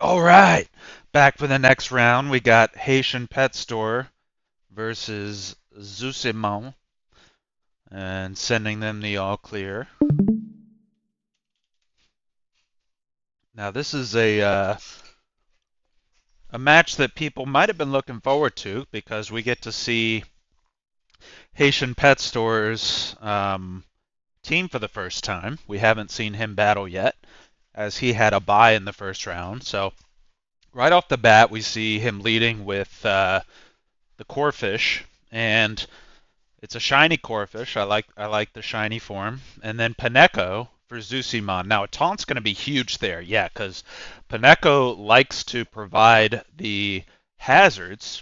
All right, back for the next round. We got Haitian Pet Store versus Zeusimon, and sending them the all clear. Now this is a match that people might have been looking forward to because we get to see Haitian Pet Store's team for the first time. We haven't seen him battle yet, as he had a bye in the first round. So right off the bat, we see him leading with the Corfish, and it's a shiny Corfish. I like the shiny form, and then Paneko for Zeusimon. Now a taunt's going to be huge there, yeah, because Paneko likes to provide the hazards,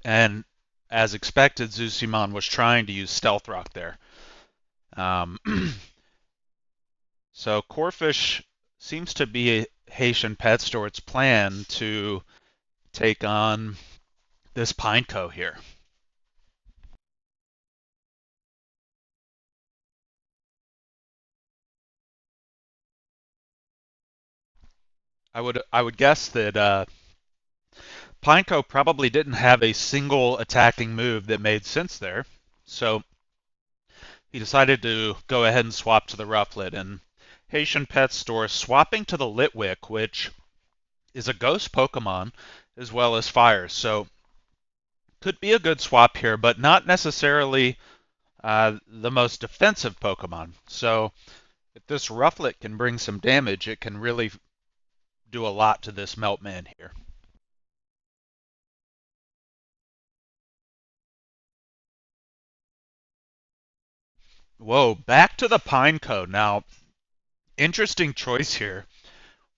and as expected, Zeusimon was trying to use Stealth Rock there. Um, so Corfish seems to be a Haitian Pet Store's plan to take on this Pineco here. I would guess that Pineco probably didn't have a single attacking move that made sense there, so he decided to go ahead and swap to the Rufflet. And Haitian Pet Store swapping to the Litwick, which is a ghost Pokemon as well as fire, so could be a good swap here, but not necessarily the most defensive Pokemon. So if this Rufflet can bring some damage, it can really do a lot to this Meltman here. Whoa, back to the Pineco. Now, interesting choice here.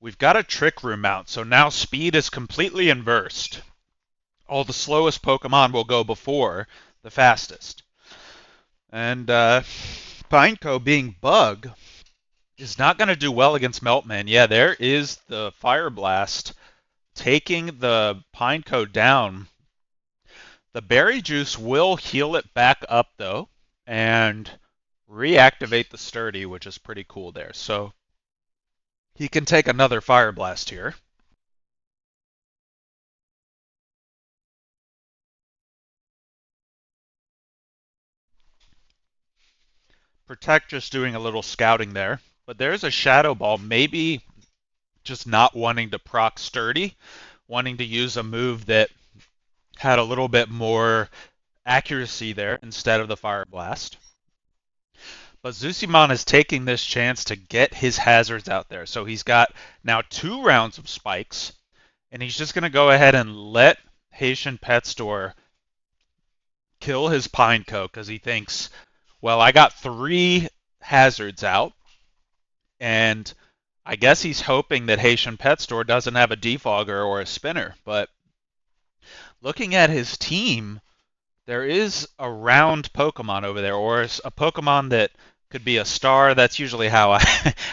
We've got a Trick Room out, so now speed is completely inversed. All the slowest Pokemon will go before the fastest. And Pineco being Bug is not going to do well against Meltman. Yeah, there is the Fire Blast taking the Pineco down. The Berry Juice will heal it back up, though, and reactivate the Sturdy, which is pretty cool there. So he can take another Fire Blast here. Protect just doing a little scouting there. But there's a Shadow Ball, maybe just not wanting to proc Sturdy, wanting to use a move that had a little bit more accuracy there instead of the Fire Blast. But Zeusimon is taking this chance to get his hazards out there. So he's got now 2 rounds of spikes, and he's just going to go ahead and let Haitian Pet Store kill his Pineco because he thinks, well, I got 3 hazards out, and I guess he's hoping that Haitian Pet Store doesn't have a defogger or a spinner. But looking at his team, there is a round Pokemon over there, or a Pokemon that could be a star. That's usually how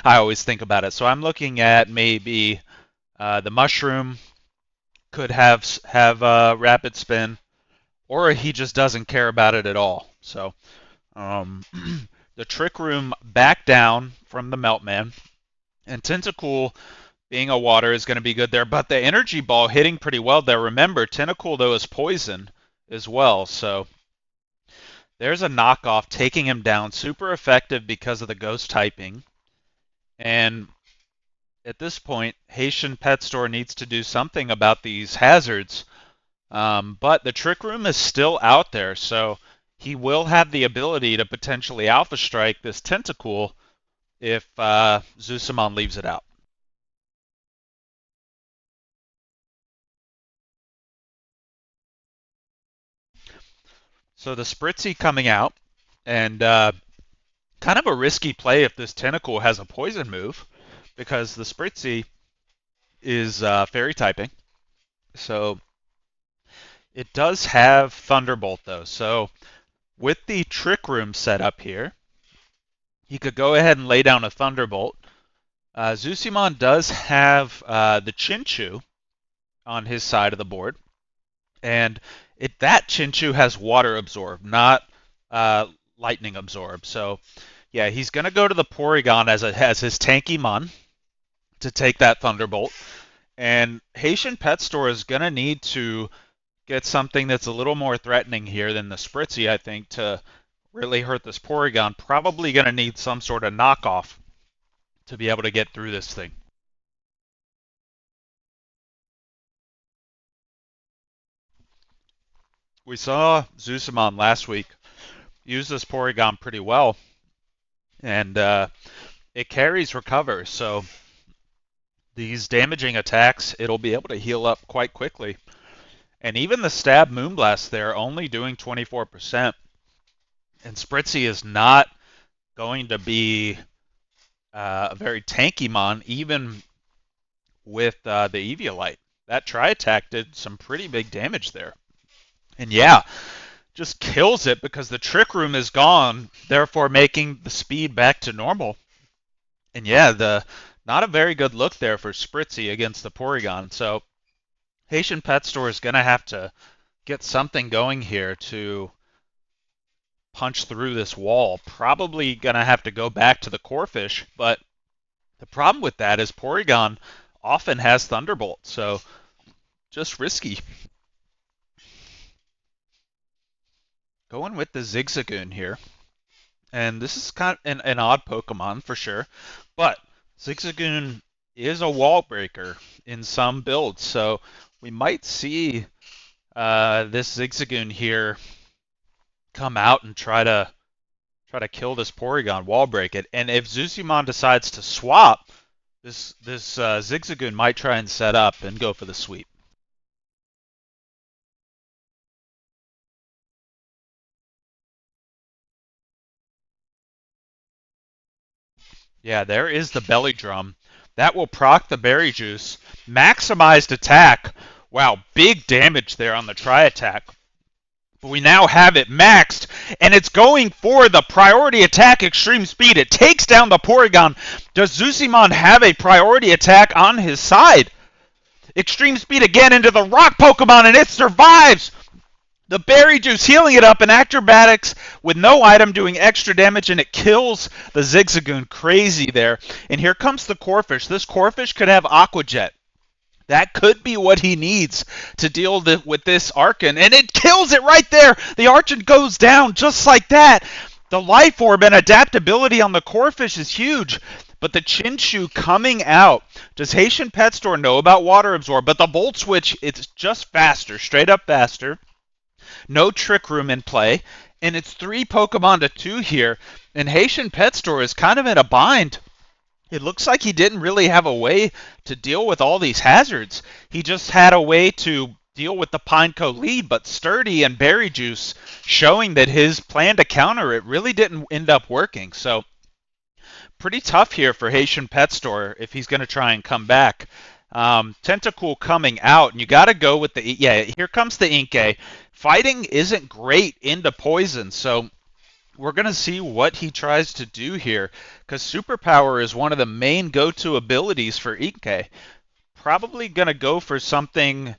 I always think about it. So I'm looking at maybe the Mushroom could have a Rapid Spin, or he just doesn't care about it at all. So um, the Trick Room back down from the Meltman, and Tentacool being a water is going to be good there. But the Energy Ball hitting pretty well there. Remember, Tentacool though is poison as well, so there's a knockoff taking him down. Super effective because of the ghost typing. And at this point, Haitian Pet Store needs to do something about these hazards. But the Trick Room is still out there, so he will have the ability to potentially Alpha Strike this Tentacool if Zeusimon leaves it out. So the Spritzy coming out, and kind of a risky play if this Tentacool has a poison move, because the Spritzy is fairy typing. So it does have Thunderbolt though. So with the Trick Room set up here, he could go ahead and lay down a Thunderbolt. Zeusimon does have the Chinchu on his side of the board, and that Chinchu has Water Absorb, not Lightning Absorb. So yeah, he's going to go to the Porygon as his tanky Mon to take that Thunderbolt. And Haitian Pet Store is going to need to get something that's a little more threatening here than the Spritzy, I think, to really hurt this Porygon. Probably going to need some sort of knockoff to be able to get through this thing. We saw Zeusimon last week use this Porygon pretty well, and it carries recover, so these damaging attacks, it'll be able to heal up quite quickly. And even the stab Moonblast there, only doing 24%. And Spritzy is not going to be a very tanky mon, even with the Eviolite. That Tri-Attack did some pretty big damage there. And yeah, just kills it because the Trick Room is gone, therefore making the speed back to normal. And yeah, the not a very good look there for Spritzy against the Porygon. So Haitian Pet Store is going to have to get something going here to punch through this wall. Probably going to have to go back to the Corphish, but the problem with that is Porygon often has Thunderbolt, so just risky. Going with the Zigzagoon here. And this is kind of an odd Pokemon for sure, but Zigzagoon is a wall breaker in some builds, so we might see this Zigzagoon here come out and try to kill this Porygon, wall break it. And if Zeusimon decides to swap, this Zigzagoon might try and set up and go for the sweep. Yeah, there is the belly drum. That will proc the berry juice. Maximized attack. Wow, big damage there on the tri-attack. But we now have it maxed, and it's going for the priority attack extreme speed. It takes down the Porygon. Does Zeusimon have a priority attack on his side? Extreme speed again into the rock Pokemon, and it survives! The berry juice healing it up, and acrobatics with no item doing extra damage, and it kills the Zigzagoon. Crazy there. And here comes the Corphish. This Corphish could have Aqua Jet. That could be what he needs to deal with this Archon, and it kills it right there. The Archon goes down just like that. The Life Orb and adaptability on the Corphish is huge. But the Chinchou coming out. Does Haitian Pet Store know about Water Absorb? But the Volt Switch, it's just faster, straight up faster. No Trick Room in play. And it's 3 Pokemon to 2 here. And Haitian Pet Store is kind of in a bind. It looks like he didn't really have a way to deal with all these hazards. He just had a way to deal with the Pineco lead, but Sturdy and Berry Juice showing that his plan to counter it really didn't end up working. So pretty tough here for Haitian Pet Store if he's going to try and come back. Tentacool coming out, and you got to go with the... Yeah, here comes the Inkay. Fighting isn't great into poison, so we're going to see what he tries to do here, because Superpower is one of the main go-to abilities for Inkay. Probably going to go for something,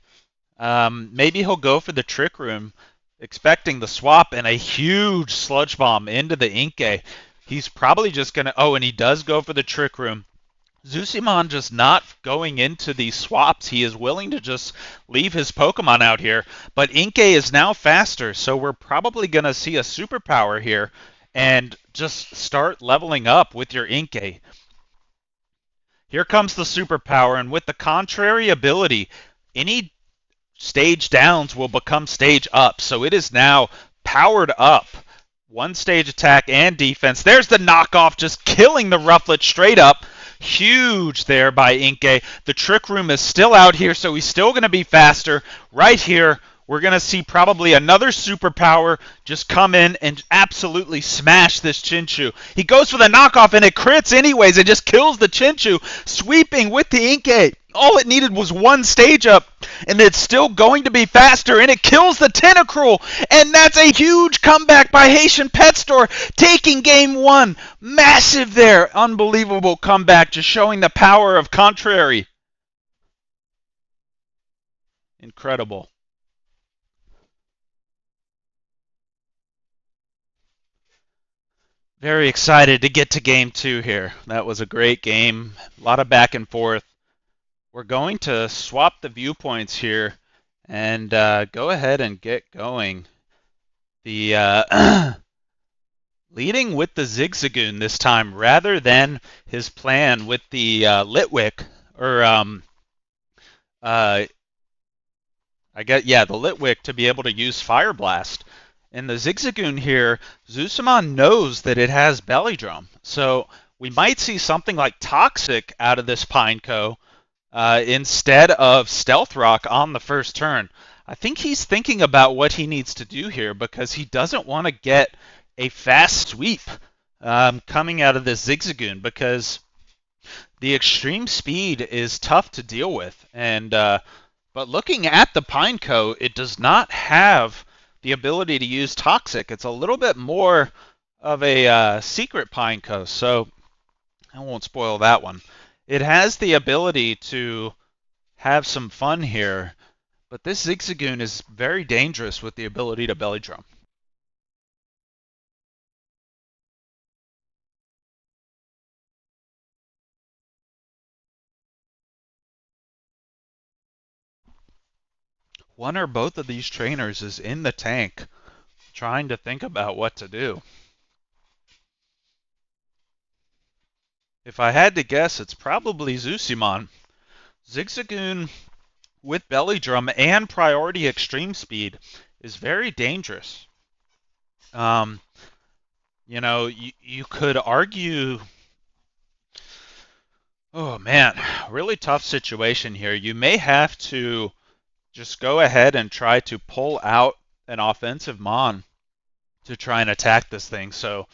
maybe he'll go for the Trick Room, expecting the swap, and a huge Sludge Bomb into the Inkay. He's probably just going to, oh, and he does go for the Trick Room. Zeusimon just not going into these swaps. He is willing to just leave his Pokemon out here. But Inkay is now faster, so we're probably going to see a Superpower here and just start leveling up with your Inkay. Here comes the Superpower, and with the contrary ability, any stage downs will become stage ups. So it is now powered up. 1 stage attack and defense. There's the knockoff, just killing the Rufflet straight up. Huge there by Inkay. The Trick Room is still out here, so he's still going to be faster. Right here, we're going to see probably another Superpower just come in and absolutely smash this Chinchou. He goes for the knockoff, and it crits anyways. It just kills the Chinchou, sweeping with the Inkay. All it needed was 1 stage up, and it's still going to be faster, and it kills the Tentacruel. And that's a huge comeback by Haitian Pet Store, taking game 1. Massive there. Unbelievable comeback, just showing the power of Contrary. Incredible. Very excited to get to game 2 here. That was a great game. A lot of back and forth. we're going to swap the viewpoints here and go ahead and get going. The leading with the Zigzagoon this time rather than his plan with the Litwick, or uh, I get, yeah, the Litwick to be able to use Fire Blast. And the Zigzagoon here, Zeusimon knows that it has Belly Drum, so we might see something like Toxic out of this Pineco instead of Stealth Rock on the first turn. I think he's thinking about what he needs to do here because he doesn't want to get a fast sweep coming out of this Zigzagoon, because the extreme speed is tough to deal with. And but looking at the Pineco, it does not have the ability to use Toxic. It's a little bit more of a secret Pineco, so I won't spoil that one. It has the ability to have some fun here, but this Zigzagoon is very dangerous with the ability to belly drum. One or both of these trainers is in the tank trying to think about what to do. If I had to guess, it's probably Zeusimon. Zigzagoon with belly drum and priority extreme speed is very dangerous. Um, you could argue, oh man, really tough situation here. You may have to just go ahead and try to pull out an offensive Mon to try and attack this thing. So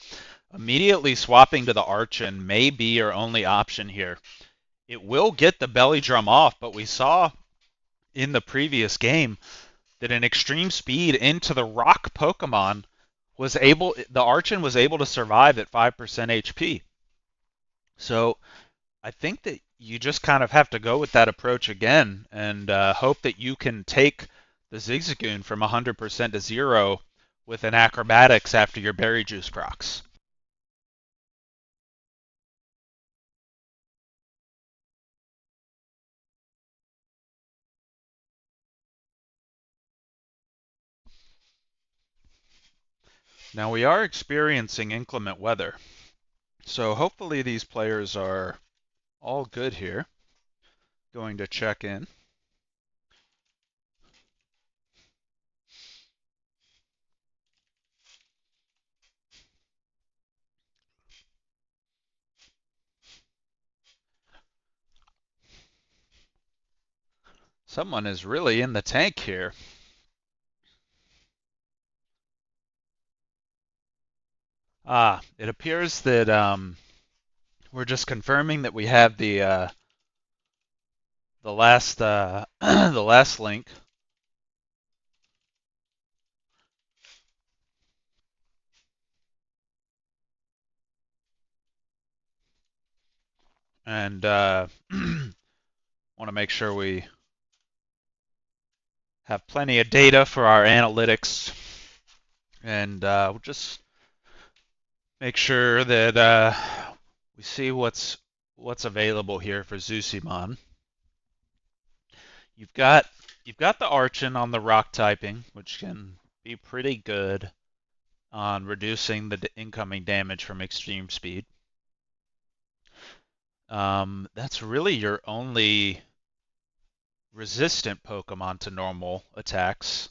immediately swapping to the Archon may be your only option here. It will get the belly drum off, but we saw in the previous game that an extreme speed into the rock Pokemon the Archon was able to survive at 5% HP. So I think that you just kind of have to go with that approach again and hope that you can take the Zigzagoon from 100% to 0 with an acrobatics after your berry juice procs. Now we are experiencing inclement weather, so hopefully these players are all good here. Going to check in. Someone is really in the tank here. It appears that we're just confirming that we have the last the last link. And want to make sure we have plenty of data for our analytics, and we'll just make sure that we see what's available here for Zeusimon. You've got the Archon on the rock typing, which can be pretty good on reducing the incoming damage from extreme speed. That's really your only resistant Pokemon to normal attacks.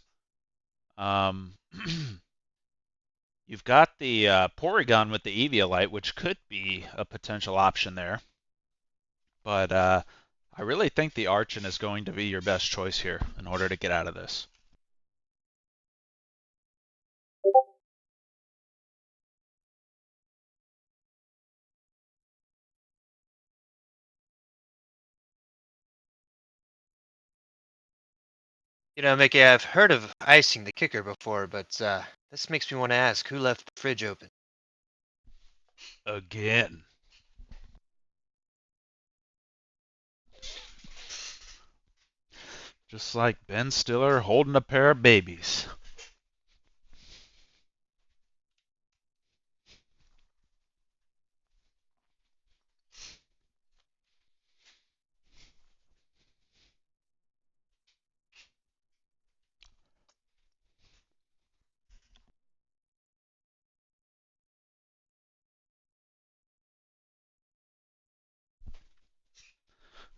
You've got the Porygon with the Eviolite, which could be a potential option there. But I really think the Archon is going to be your best choice here in order to get out of this. You know, Mickey, I've heard of icing the kicker before, but this makes me want to ask who left the fridge open. Again. Just like Ben Stiller holding a pair of babies.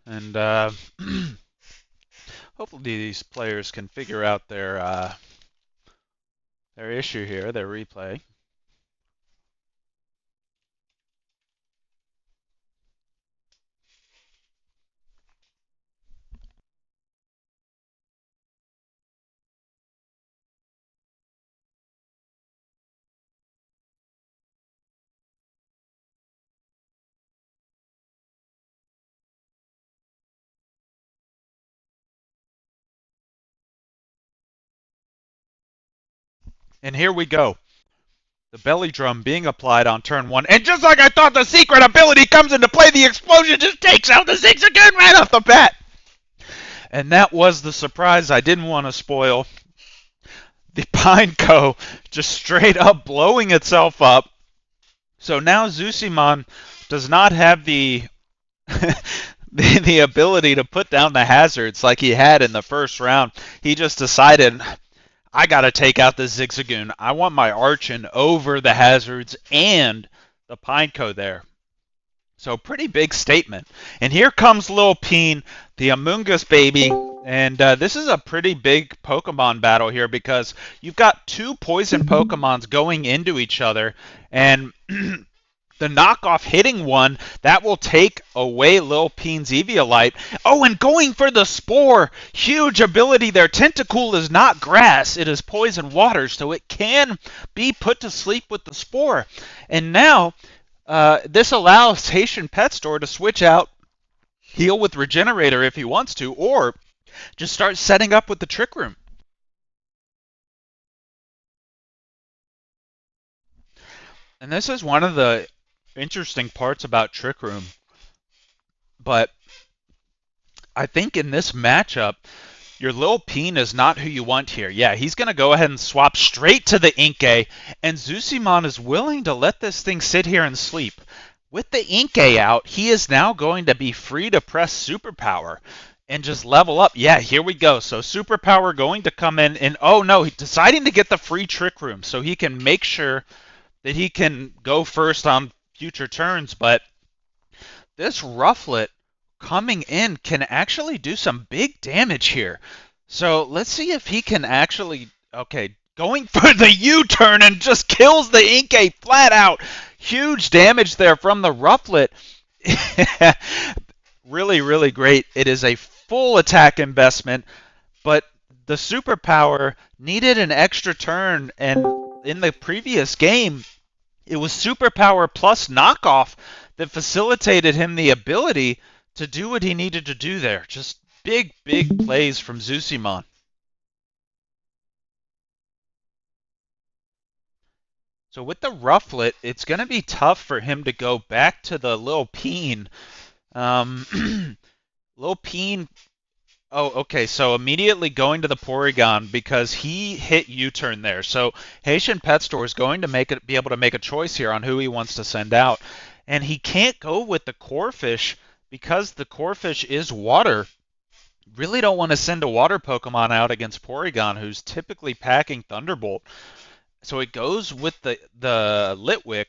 And hopefully these players can figure out their issue here, their replay. And here we go. The belly drum being applied on turn one. And just like I thought, the secret ability comes into play. The explosion just takes out the six again right off the bat. And that was the surprise I didn't want to spoil. The Pineco just straight up blowing itself up. So now Zeusimon does not have the ability to put down the hazards like he had in the first round. He just decided, I got to take out the Zigzagoon. I want my Archon over the hazards and the Pineco there. So pretty big statement. And here comes Lil Peen, the Amoongus baby. And this is a pretty big Pokemon battle here because you've got two poison Pokemons going into each other. And the knockoff hitting one, that will take away Lil Peen's Eviolite. Oh, and going for the Spore. Huge ability there. Tentacool is not grass. It is poison water, so it can be put to sleep with the Spore. And now, this allows Haitian Pet Store to switch out, heal with Regenerator if he wants to, or just start setting up with the Trick Room. And this is one of the interesting parts about Trick Room. But I think in this matchup, your Lil Peen is not who you want here. Yeah, he's going to go ahead and swap straight to the Inkay, and Zeusimon is willing to let this thing sit here and sleep. With the Inkay out, he is now going to be free to press Superpower and just level up. Yeah, here we go. So Superpower going to come in, and oh no, he's deciding to get the free Trick Room so he can make sure that he can go first on future turns, but this Rufflet coming in can actually do some big damage here. So let's see if he can actually... Okay, going for the U-turn and just kills the Inkay flat out. Huge damage there from the Rufflet. Really, really great. It is a full attack investment, but the superpower needed an extra turn, and in the previous game, it was superpower plus knockoff that facilitated him the ability to do what he needed to do there. Just big, big plays from Zeusimon. So with the Rufflet, it's going to be tough for him to go back to the Lil Peen. Lil Peen. Oh, okay. So immediately going to the Porygon because he hit U-turn there. So Haitian Pet Store is going to be able to make a choice here on who he wants to send out, and he can't go with the Corphish because the Corphish is water. Really don't want to send a water Pokemon out against Porygon, who's typically packing Thunderbolt. So it goes with the Litwick,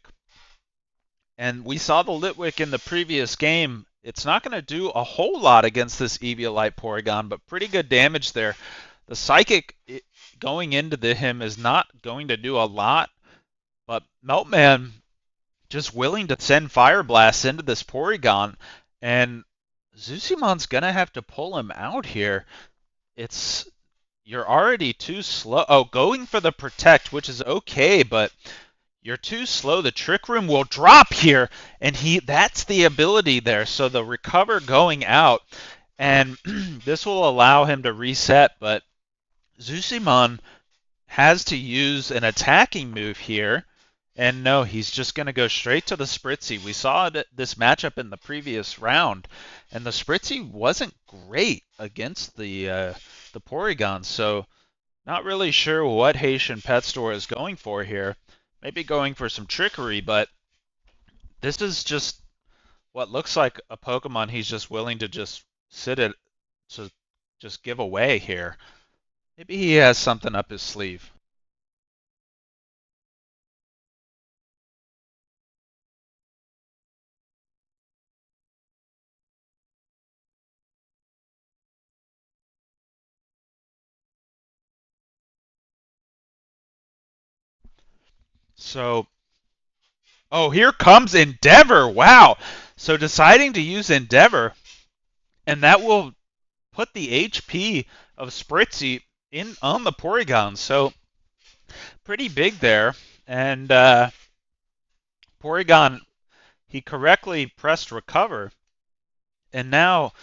and we saw the Litwick in the previous game. It's not going to do a whole lot against this Eviolite Porygon, but pretty good damage there. The Psychic going into him is not going to do a lot, but Meltman just willing to send Fire Blasts into this Porygon, and Zeusimon's going to have to pull him out here. You're already too slow. Oh, going for the Protect, which is okay, but you're too slow. The Trick Room will drop here, and that's the ability there. So the Recover going out, and this will allow him to reset, but Zeusimon has to use an attacking move here. And no, he's just going to go straight to the Spritzy. We saw this matchup in the previous round, and the Spritzy wasn't great against the Porygon. So not really sure what Haitian Pet Store is going for here. Maybe going for some trickery, but this is just what looks like a Pokemon he's just willing to just sit it to just give away here. Maybe he has something up his sleeve. So, oh, here comes Endeavor. Wow. So deciding to use Endeavor, and that will put the HP of Spritzy in on the Porygon. So pretty big there. And Porygon, he correctly pressed recover. And now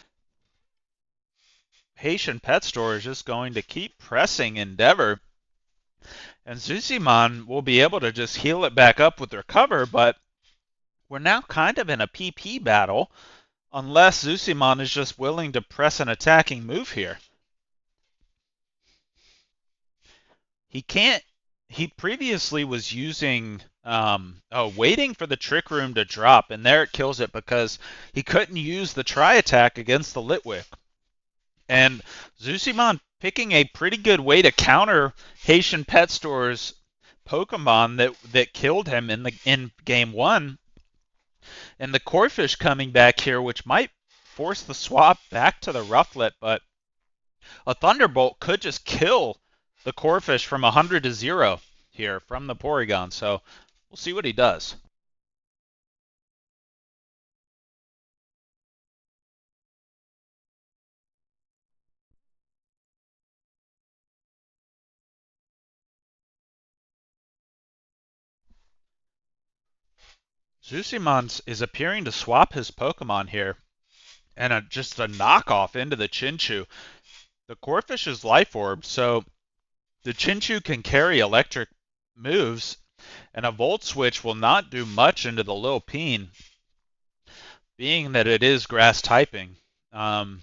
Haitian Pet Store is just going to keep pressing Endeavor. And Zeusimon will be able to just heal it back up with recover, but we're now kind of in a PP battle unless Zeusimon is just willing to press an attacking move here. He can't. He previously was using, waiting for the Trick Room to drop, and there it kills it because he couldn't use the Tri Attack against the Litwick. And Zeusimon picking a pretty good way to counter Haitian Pet Store's Pokemon that killed him in game one, and the Corphish coming back here, which might force the swap back to the Rufflet, but a Thunderbolt could just kill the Corphish from 100 to 0 here from the Porygon. So we'll see what he does. Zeusimon is appearing to swap his Pokemon here, and just a knockoff into the Chinchou. The Corphish is Life Orb, so the Chinchou can carry electric moves, and a Volt Switch will not do much into the Lilpeen, being that it is grass typing. Um,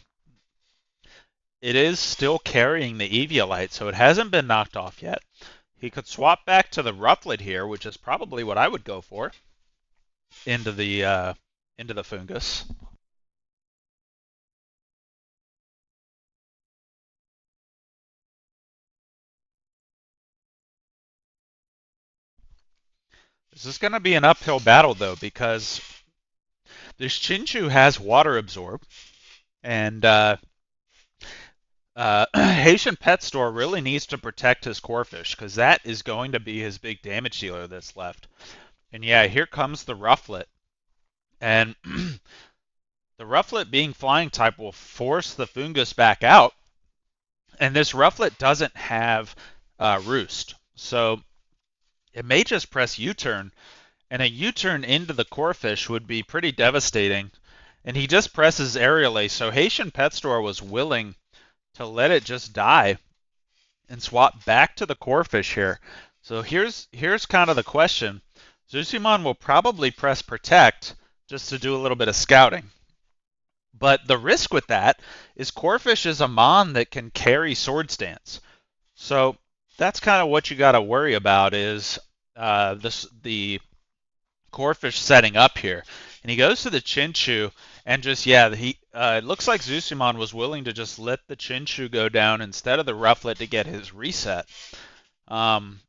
it is still carrying the Eviolite, so it hasn't been knocked off yet. He could swap back to the Rufflet here, which is probably what I would go for into the Fungus. This is going to be an uphill battle though, because this Chinchou has Water Absorb, and Haitian Pet Store really needs to protect his Corphish because that is going to be his big damage dealer that's left. And yeah, here comes the Rufflet, and the Rufflet being flying type will force the Fungus back out, and this Rufflet doesn't have Roost, so it may just press U-turn, and a U-turn into the Corphish would be pretty devastating. And he just presses Aerial Ace, so Haitian Pet Store was willing to let it just die and swap back to the Corphish here. So here's kind of the question. Zeusimon will probably press Protect just to do a little bit of scouting. But the risk with that is Corphish is a Mon that can carry Sword Stance. So that's kind of what you got to worry about is the Corphish setting up here. And he goes to the Chinchou and just, yeah, it looks like Zeusimon was willing to just let the Chinchou go down instead of the Rufflet to get his reset. Um,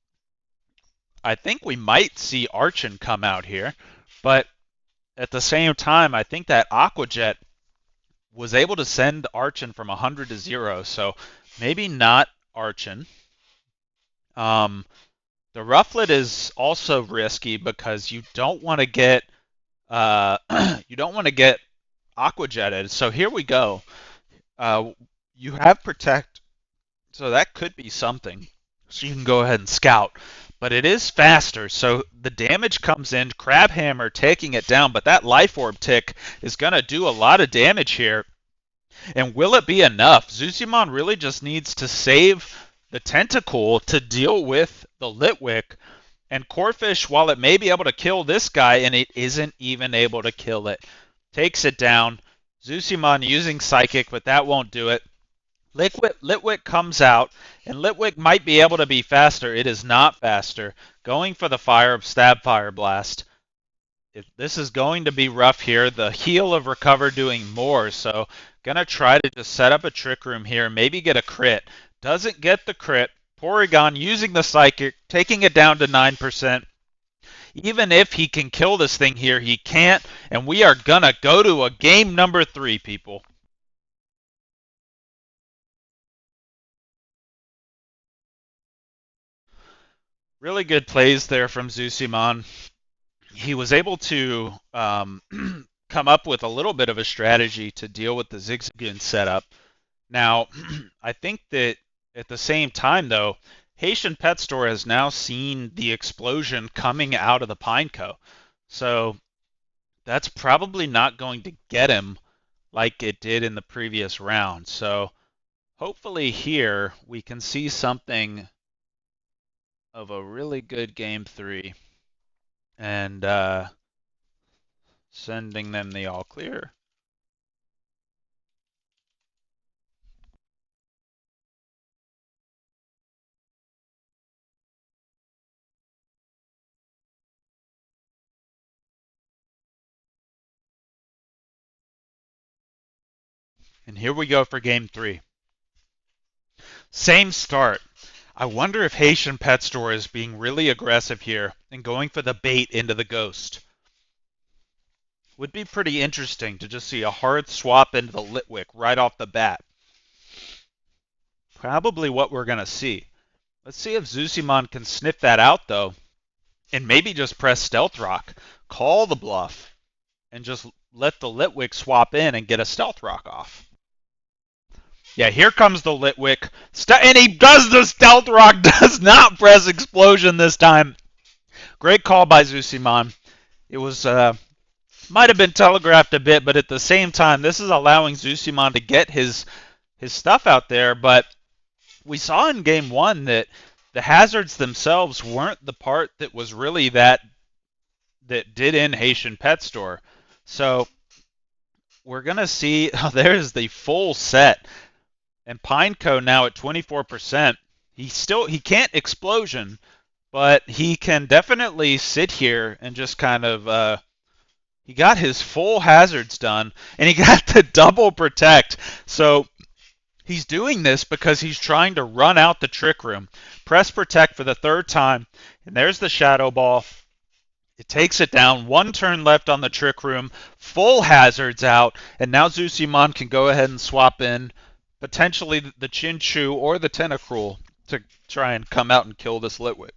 I think we might see Archon come out here, but at the same time, I think that Aqua Jet was able to send Archon from 100 to 0, so maybe not Archon. Um, the Rufflet is also risky because you don't want to get you don't want to get Aqua Jetted. So here we go. You have Protect, so that could be something. So you can go ahead and scout. But it is faster, so the damage comes in. Crabhammer taking it down, but that Life Orb tick is going to do a lot of damage here. And will it be enough? Zeusimon really just needs to save the Tentacool to deal with the Litwick. And Corphish, while it may be able to kill this guy, and it isn't even able to kill it, takes it down. Zeusimon using Psychic, but that won't do it. Litwick comes out, and Litwick might be able to be faster. It is not faster. Going for the Stab Fire Blast. This is going to be rough here. The heal of Recover doing more, so gonna try to just set up a Trick Room here, maybe get a crit. Doesn't get the crit. Porygon using the Psychic, taking it down to 9%. Even if he can kill this thing here, he can't, and we are gonna go to a game number 3, people. Really good plays there from Zeusimon. He was able to come up with a little bit of a strategy to deal with the Zigzagoon setup. Now, I think that at the same time, though, Haitian Pet Store has now seen the explosion coming out of the Pineco. So that's probably not going to get him like it did in the previous round. So hopefully here we can see something of a really good game three and sending them the all clear. And here we go for game three. Same start. I wonder if Haitian Pet Store is being really aggressive here and going for the bait into the ghost. Would be pretty interesting to just see a hard swap into the Litwick right off the bat. Probably what we're going to see. Let's see if Zeusimon can sniff that out, though, and maybe just press Stealth Rock, call the bluff, and just let the Litwick swap in and get a Stealth Rock off. Yeah, here comes the Litwick, and he does the Stealth Rock, does not press Explosion this time. Great call by Zeusimon. It was might have been telegraphed a bit, but at the same time, this is allowing Zeusimon to get his stuff out there. But we saw in game one that the hazards themselves weren't the part that was really that did in Haitian Pet Store. So we're gonna see. Oh, there's the full set, and Pineco now at 24%. He can't explosion, but he can definitely sit here and just kind of he got his full hazards done, and he got the double protect. So he's doing this because he's trying to run out the trick room. Press protect for the third time, and there's the shadow ball. It takes it down. One turn left on the trick room. Full hazards out, and now Zeusimon can go ahead and swap in potentially the Chinchu or the Tentacruel to try and come out and kill this Litwick.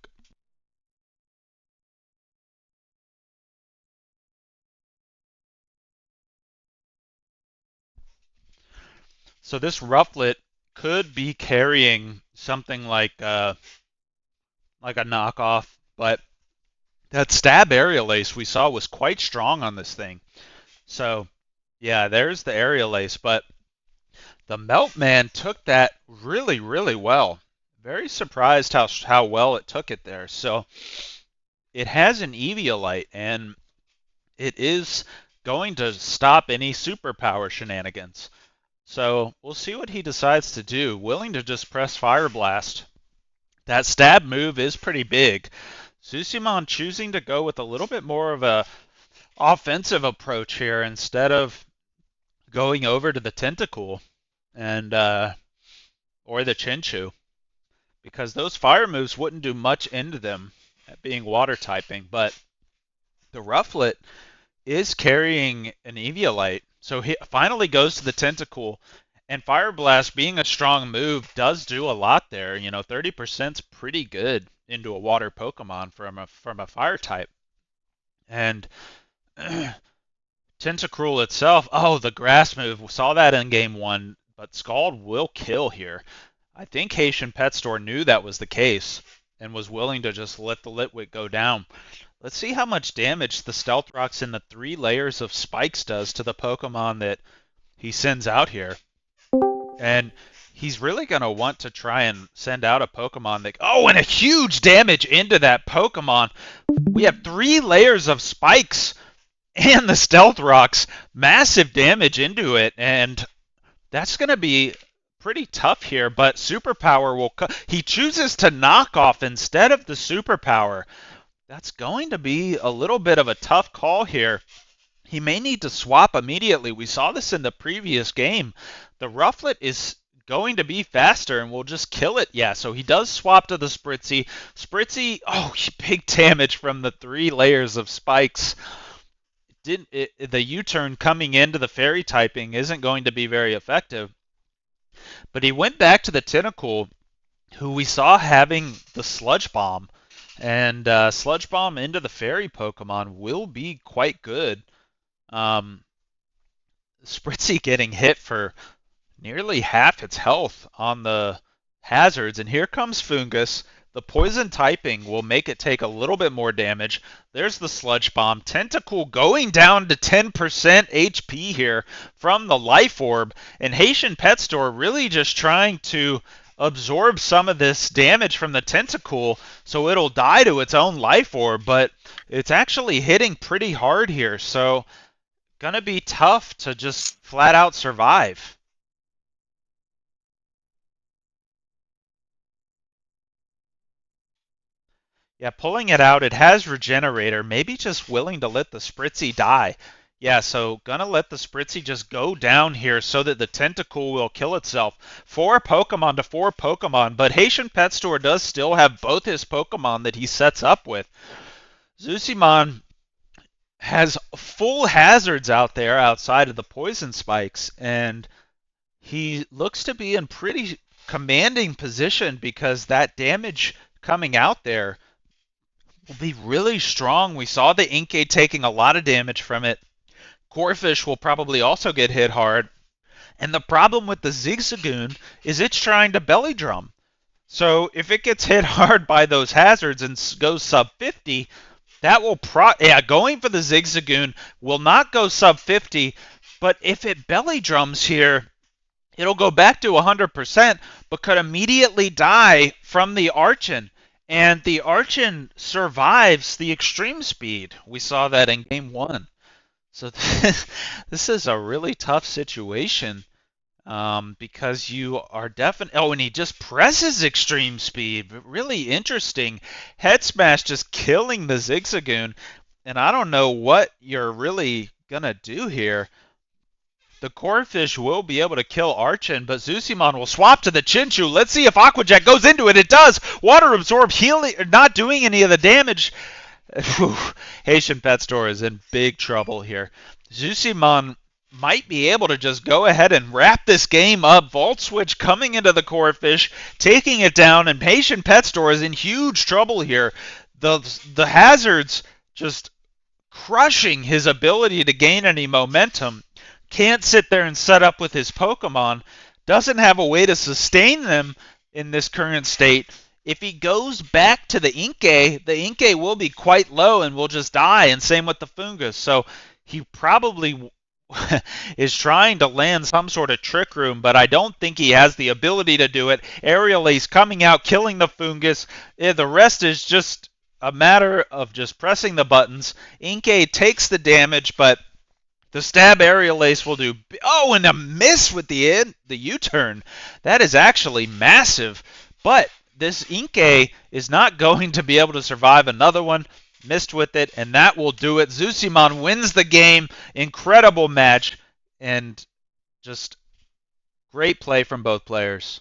So this Rufflet could be carrying something like a knockoff, but that stab aerial ace we saw was quite strong on this thing. So yeah, there's the aerial ace, but the Meltman took that really, really well. Very surprised how well it took it there. So it has an Eviolite, and it is going to stop any superpower shenanigans. So we'll see what he decides to do. Willing to just press Fire Blast. That stab move is pretty big. Zeusimon choosing to go with a little bit more of a offensive approach here instead of going over to the Tentacool and or the Chinchu, because those fire moves wouldn't do much into them at being water typing. But the Rufflet is carrying an Eviolite, so he finally goes to the Tentacool. And Fire Blast, being a strong move, does do a lot there. 30% is pretty good into a water Pokemon from a fire type. And Tentacruel itself, oh, the grass move, we saw that in game one, but Scald will kill here. I think Haitian Pet Store knew that was the case and was willing to just let the Litwick go down. Let's see how much damage the Stealth Rocks and the 3 layers of spikes does to the Pokemon that he sends out here. And he's really going to want to try and send out a Pokemon that... Oh, and a huge damage into that Pokemon. We have 3 layers of spikes and the Stealth Rocks. Massive damage into it, and that's going to be pretty tough here, but Superpower will... He chooses to knock off instead of the Superpower. That's going to be a little bit of a tough call here. He may need to swap immediately. We saw this in the previous game. The Rufflet is going to be faster and will just kill it. Yeah, so he does swap to the Spritzy. Spritzy, oh, big damage from the 3 layers of spikes. The U-turn coming into the fairy typing isn't going to be very effective. But he went back to the Tentacool, who we saw having the Sludge Bomb. And Sludge Bomb into the Fairy Pokemon will be quite good. Um, Spritzy getting hit for nearly half its health on the hazards. And here comes Fungus. The poison typing will make it take a little bit more damage. There's the Sludge Bomb. Tentacool going down to 10% HP here from the Life Orb. And Haitian Pet Store really just trying to absorb some of this damage from the Tentacool so it'll die to its own Life Orb. But it's actually hitting pretty hard here. So gonna be tough to just flat out survive. Yeah, pulling it out, it has Regenerator. Maybe just willing to let the Spritzy die. Yeah, so gonna let the Spritzy just go down here so that the Tentacool will kill itself. 4 Pokemon to 4 Pokemon, but Haitian Pet Store does still have both his Pokemon that he sets up with. Zeusimon has full hazards out there outside of the poison spikes, and he looks to be in pretty commanding position because that damage coming out there will be really strong. We saw the Inkay taking a lot of damage from it. Corphish will probably also get hit hard. And the problem with the Zigzagoon is it's trying to belly drum. So if it gets hit hard by those hazards and goes sub 50, that will going for the Zigzagoon will not go sub 50, but if it belly drums here, it'll go back to 100%, but could immediately die from the Archon. And the Archon survives the extreme speed. We saw that in game one. So this is a really tough situation because you are definitely. Oh, and he just presses extreme speed. Really interesting. Head Smash just killing the Zigzagoon. And I don't know what you're really going to do here. The Corphish will be able to kill Archon, but Zeusimon will swap to the Chinchou. Let's see if Aqua Jet goes into it. It does. Water Absorb, healing, not doing any of the damage. Haitian Pet Store is in big trouble here. Zeusimon might be able to just go ahead and wrap this game up. Volt Switch coming into the Corphish, taking it down, and Haitian Pet Store is in huge trouble here. The hazards just crushing his ability to gain any momentum. Can't sit there and set up with his Pokemon. Doesn't have a way to sustain them in this current state. If he goes back to the Inkay will be quite low and will just die, and same with the Fungus. So he probably is trying to land some sort of Trick Room, but I don't think he has the ability to do it. Aerial Ace coming out, killing the Fungus. The rest is just a matter of just pressing the buttons. Inkay takes the damage, but the stab Aerial Ace will do. Oh, and a miss with the U-turn. That is actually massive. But this Inkay is not going to be able to survive another one. Missed with it, and that will do it. Zeusimon wins the game. Incredible match, and just great play from both players.